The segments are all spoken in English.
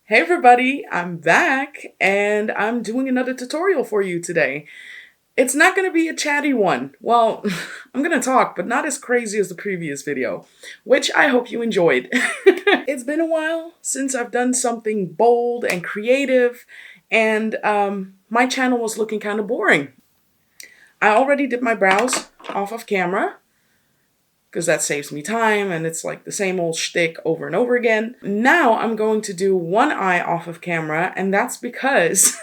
Hey everybody, I'm back and I'm doing another tutorial for you today. It's not going to be a chatty one. Well, I'm going to talk, but not as crazy as the previous video, which I hope you enjoyed. It's been a while since I've done something bold and creative, and my channel was looking kind of boring. I already did my brows off of camera, because that saves me time and it's like the same old shtick over and over again. Now I'm going to do one eye off of camera, and that's because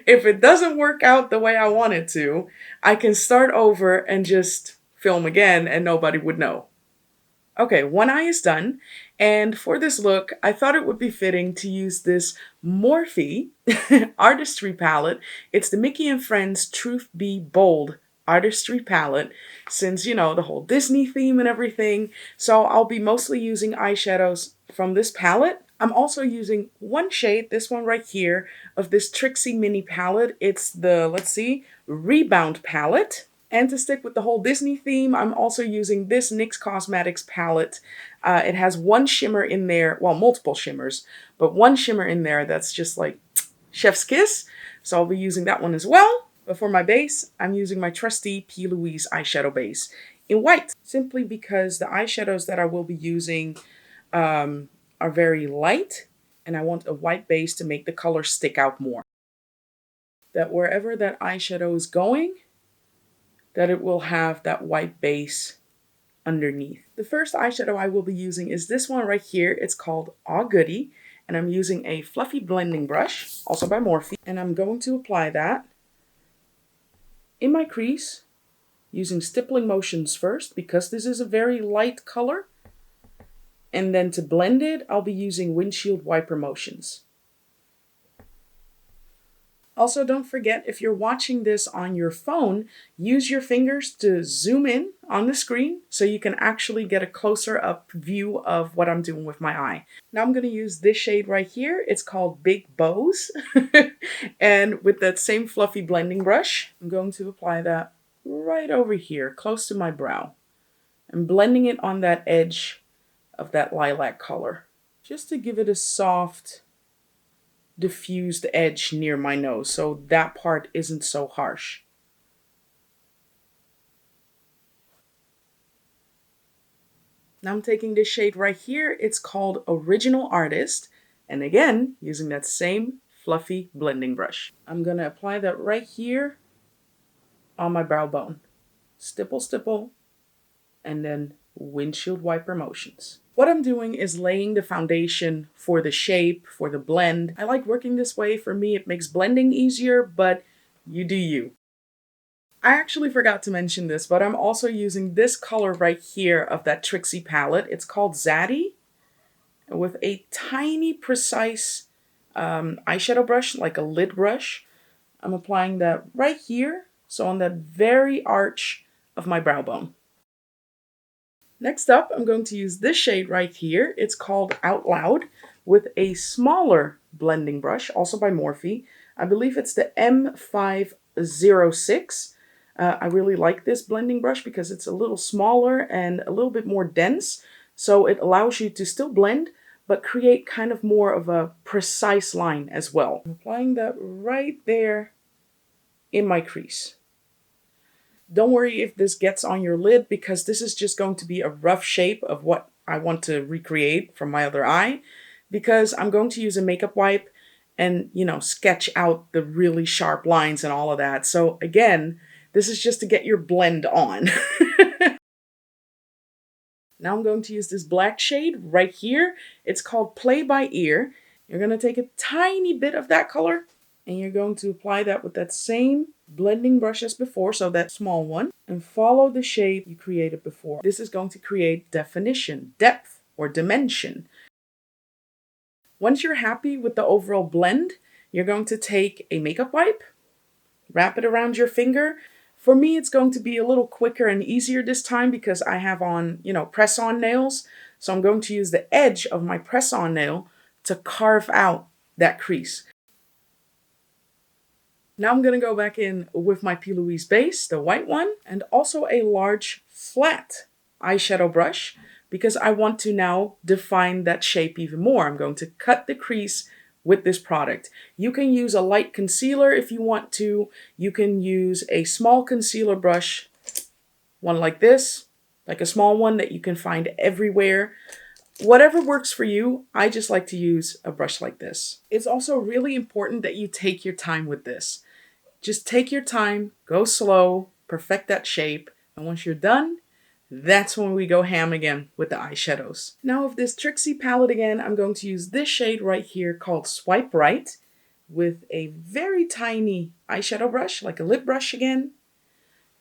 if it doesn't work out the way I want it to, I can start over and just film again and nobody would know. Okay, one eye is done, and for this look, I thought it would be fitting to use this Morphe Artistry palette. It's the Mickey and Friends Truth Be Bold Artistry palette, since, you know, the whole Disney theme and everything. So I'll be mostly using eyeshadows from this palette. I'm also using one shade, this one right here, of this Trixie mini palette. It's the, let's see, Rebound palette. And to stick with the whole Disney theme, I'm also using this NYX Cosmetics palette. It has one shimmer in there, well, multiple shimmers, but one shimmer in there that's just like chef's kiss. So I'll be using that one as well. But for my base, I'm using my trusty Plouise eyeshadow base in white, simply because the eyeshadows that I will be using are very light, and I want a white base to make the color stick out more. That wherever that eyeshadow is going, that it will have that white base underneath. The first eyeshadow I will be using is this one right here. It's called Aw Goody, and I'm using a fluffy blending brush, also by Morphe, and I'm going to apply that in my crease using stippling motions first, because this is a very light color, and then to blend it, I'll be using windshield wiper motions. Also, don't forget, if you're watching this on your phone, use your fingers to zoom in on the screen so you can actually get a closer up view of what I'm doing with my eye. Now I'm going to use this shade right here. It's called Big Bows. And with that same fluffy blending brush, I'm going to apply that right over here, close to my brow. I'm blending it on that edge of that lilac color, just to give it a soft, diffused edge near my nose, so that part isn't so harsh. Now I'm taking this shade right here. It's called Original Artist, and again, using that same fluffy blending brush. I'm going to apply that right here on my brow bone. Stipple, stipple, and then windshield wiper motions. What I'm doing is laying the foundation for the shape, for the blend. I like working this way. For me, it makes blending easier, but you do you. I actually forgot to mention this, but I'm also using this color right here of that Trixie palette. It's called Zaddy, with a tiny, precise eyeshadow brush, like a lid brush. I'm applying that right here, so on that very arch of my brow bone. Next up, I'm going to use this shade right here. It's called Out Loud, with a smaller blending brush, also by Morphe. I believe it's the M506. I really like this blending brush because it's a little smaller and a little bit more dense. So it allows you to still blend, but create kind of more of a precise line as well. I'm applying that right there in my crease. Don't worry if this gets on your lid, because this is just going to be a rough shape of what I want to recreate from my other eye, because I'm going to use a makeup wipe and, you know, sketch out the really sharp lines and all of that. So again, this is just to get your blend on. Now I'm going to use this black shade right here. It's called Play by Ear. You're going to take a tiny bit of that color, and you're going to apply that with that same blending brush as before, so that small one, and follow the shape you created before. This is going to create definition, depth, or dimension. Once you're happy with the overall blend, you're going to take a makeup wipe, wrap it around your finger. For me, it's going to be a little quicker and easier this time because I have on, you know, press-on nails. So I'm going to use the edge of my press-on nail to carve out that crease. Now I'm going to go back in with my Plouise base, the white one, and also a large flat eyeshadow brush because I want to now define that shape even more. I'm going to cut the crease with this product. You can use a light concealer if you want to. You can use a small concealer brush, one like this, like a small one that you can find everywhere. Whatever works for you, I just like to use a brush like this. It's also really important that you take your time with this. Just take your time, go slow, perfect that shape, and once you're done, that's when we go ham again with the eyeshadows. Now with this Trixie palette again, I'm going to use this shade right here called Swipe Right with a very tiny eyeshadow brush, like a lip brush again.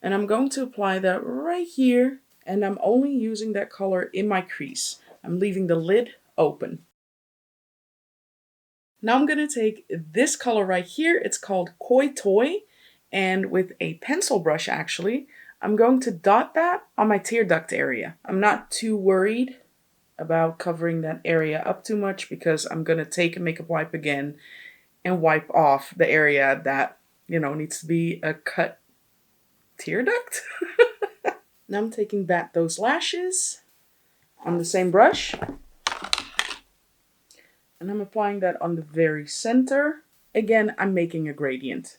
And I'm going to apply that right here, and I'm only using that color in my crease. I'm leaving the lid open. Now I'm going to take this color right here. It's called Koi Toy, and with a pencil brush actually, I'm going to dot that on my tear duct area. I'm not too worried about covering that area up too much because I'm going to take a makeup wipe again and wipe off the area that, you know, needs to be a cut tear duct. Now I'm taking back those lashes on the same brush, and I'm applying that on the very center. Again, I'm making a gradient.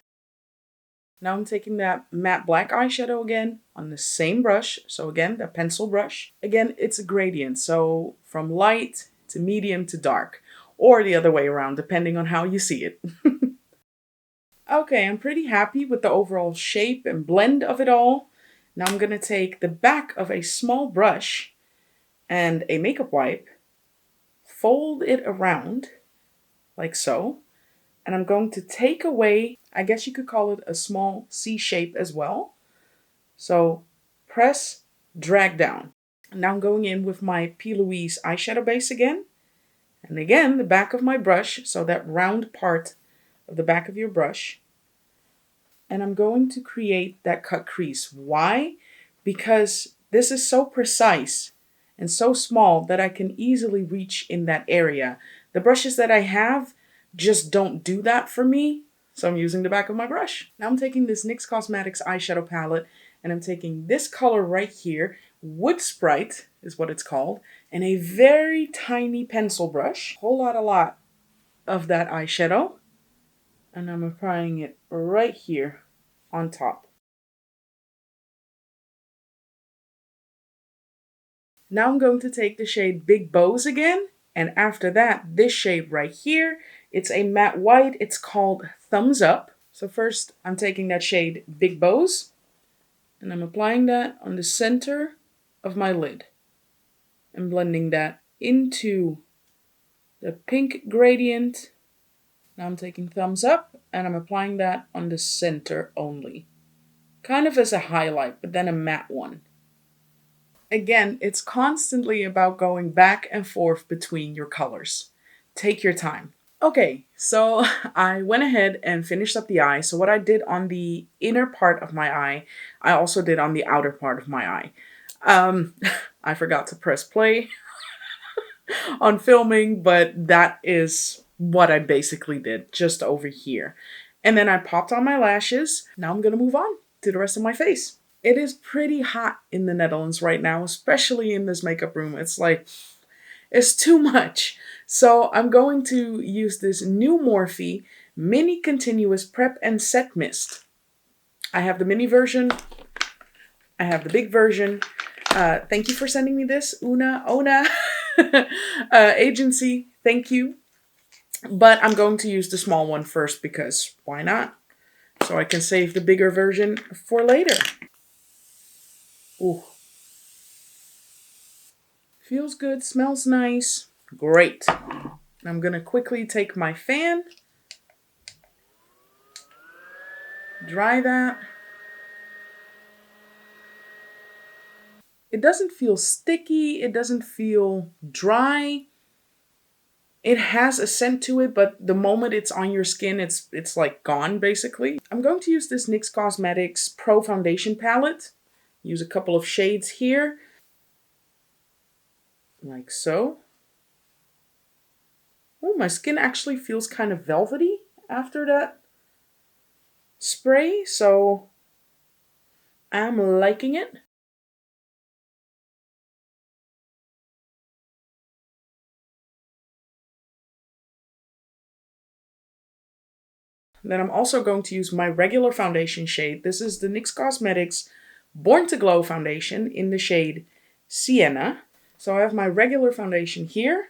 Now I'm taking that matte black eyeshadow again on the same brush. So again, the pencil brush. Again, it's a gradient. So from light to medium to dark, or the other way around, depending on how you see it. Okay, I'm pretty happy with the overall shape and blend of it all. Now I'm gonna take the back of a small brush and a makeup wipe, fold it around like so, and I'm going to take away, I guess you could call it a small C shape as well. So press, drag down. Now I'm going in with my Plouise eyeshadow base again. And again, the back of my brush, so that round part of the back of your brush. And I'm going to create that cut crease. Why? Because this is so precise and so small that I can easily reach in that area. The brushes that I have just don't do that for me, so I'm using the back of my brush. Now I'm taking this NYX Cosmetics eyeshadow palette, and I'm taking this color right here, Wood Sprite is what it's called, and a very tiny pencil brush. A lot of that eyeshadow, and I'm applying it right here on top. Now I'm going to take the shade Big Bows again, and after that, this shade right here, it's a matte white, it's called Thumbs Up. So first, I'm taking that shade Big Bows, and I'm applying that on the center of my lid, and blending that into the pink gradient. Now I'm taking Thumbs Up, and I'm applying that on the center only. Kind of as a highlight, but then a matte one. Again, it's constantly about going back and forth between your colors. Take your time. Okay, so I went ahead and finished up the eye. So what I did on the inner part of my eye, I also did on the outer part of my eye. I forgot to press play on filming, but that is what I basically did just over here. And then I popped on my lashes. Now I'm gonna move on to the rest of my face. It is pretty hot in the Netherlands right now, especially in this makeup room. It's like, it's too much. So I'm going to use this new Morphe Mini Continuous Prep and Set Mist. I have the mini version. I have the big version. Thank you for sending me this, Ona agency. Thank you. But I'm going to use the small one first because why not? So I can save the bigger version for later. Ooh. Feels good, smells nice. Great. I'm gonna quickly take my fan, dry that. It doesn't feel sticky, it doesn't feel dry. It has a scent to it, but the moment it's on your skin, it's like gone basically. I'm going to use this NYX Cosmetics Pro Foundation palette. Use a couple of shades here. Like so. Oh, my skin actually feels kind of velvety after that spray, so I'm liking it. Then I'm also going to use my regular foundation shade. This is the NYX Cosmetics Born to Glow foundation in the shade Sienna. So I have my regular foundation here.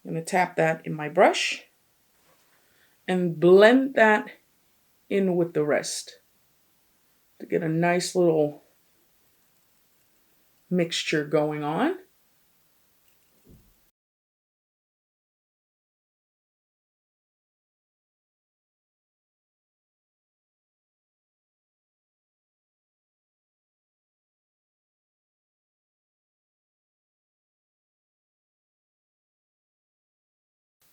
I'm going to tap that in my brush and blend that in with the rest to get a nice little mixture going on.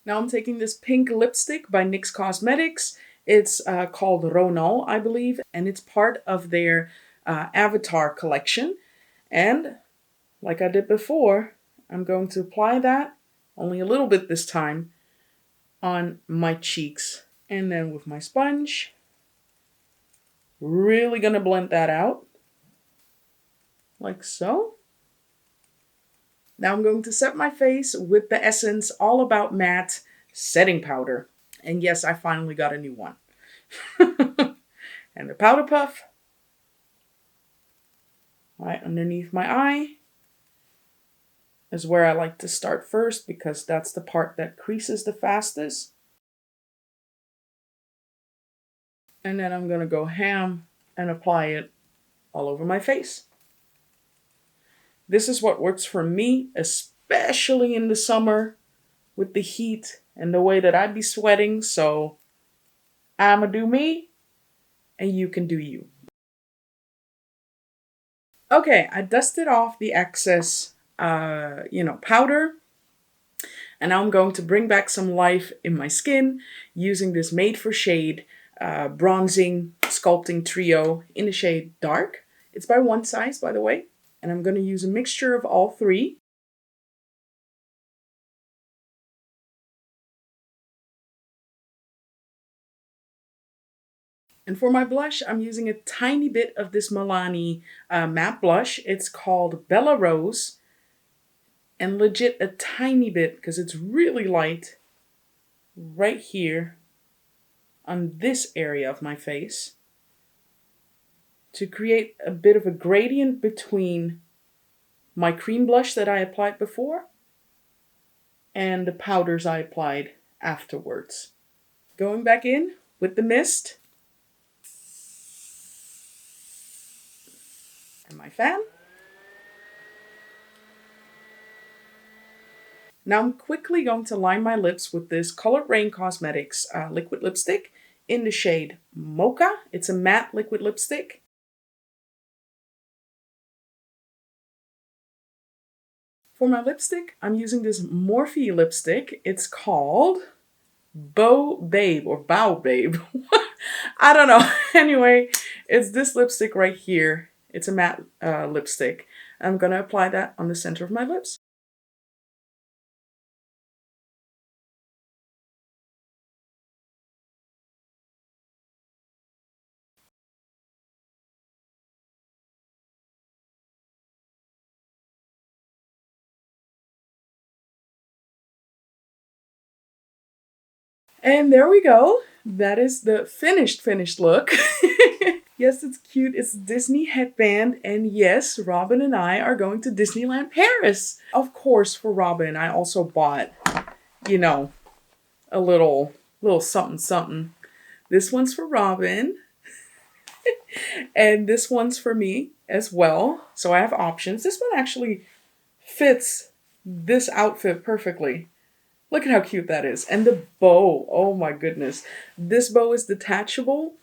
Now I'm taking this pink lipstick by NYX Cosmetics. It's called Ronal, I believe, and it's part of their Avatar collection. And like I did before, I'm going to apply that, only a little bit this time, on my cheeks. And then with my sponge, really gonna blend that out, like so. Now I'm going to set my face with the Essence All About Matte setting powder. And yes, I finally got a new one. And the powder puff right underneath my eye is where I like to start first because that's the part that creases the fastest. And then I'm going to go ham and apply it all over my face. This is what works for me, especially in the summer with the heat and the way that I'd be sweating. So I'ma do me and you can do you. Okay, I dusted off the excess, powder. And now I'm going to bring back some life in my skin using this Made for Shade bronzing sculpting trio in the shade Dark. It's by One Size, by the way. And I'm going to use a mixture of all three. And for my blush, I'm using a tiny bit of this Milani matte blush. It's called Bella Rose. And legit a tiny bit, because it's really light, right here on this area of my face, to create a bit of a gradient between my cream blush that I applied before and the powders I applied afterwards. Going back in with the mist and my fan. Now I'm quickly going to line my lips with this Colouredraine Cosmetics liquid lipstick in the shade Mocha. It's a matte liquid lipstick. For my lipstick, I'm using this Morphe lipstick. It's called Bow Babe or Bow Babe. I don't know. Anyway, it's this lipstick right here. It's a matte lipstick. I'm going to apply that on the center of my lips. And there we go. That is the finished look. Yes, it's cute. It's a Disney headband. And yes, Robin and I are going to Disneyland Paris. Of course, for Robin, I also bought, a little something something. This one's for Robin. And this one's for me as well. So I have options. This one actually fits this outfit perfectly. Look at how cute that is. And the bow, oh my goodness. This bow is detachable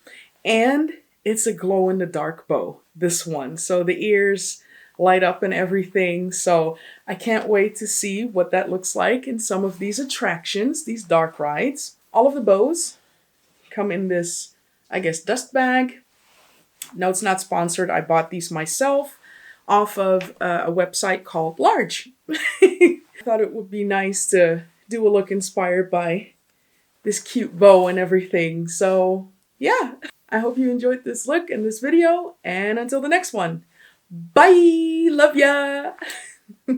and it's a glow-in-the-dark bow, this one. So the ears light up and everything. So I can't wait to see what that looks like in some of these attractions, these dark rides. All of the bows come in this, I guess, dust bag. No, it's not sponsored. I bought these myself off of a website called Large. I thought it would be nice to do a look inspired by this cute bow and everything. So yeah, I hope you enjoyed this look and this video, and until the next one, bye, love ya.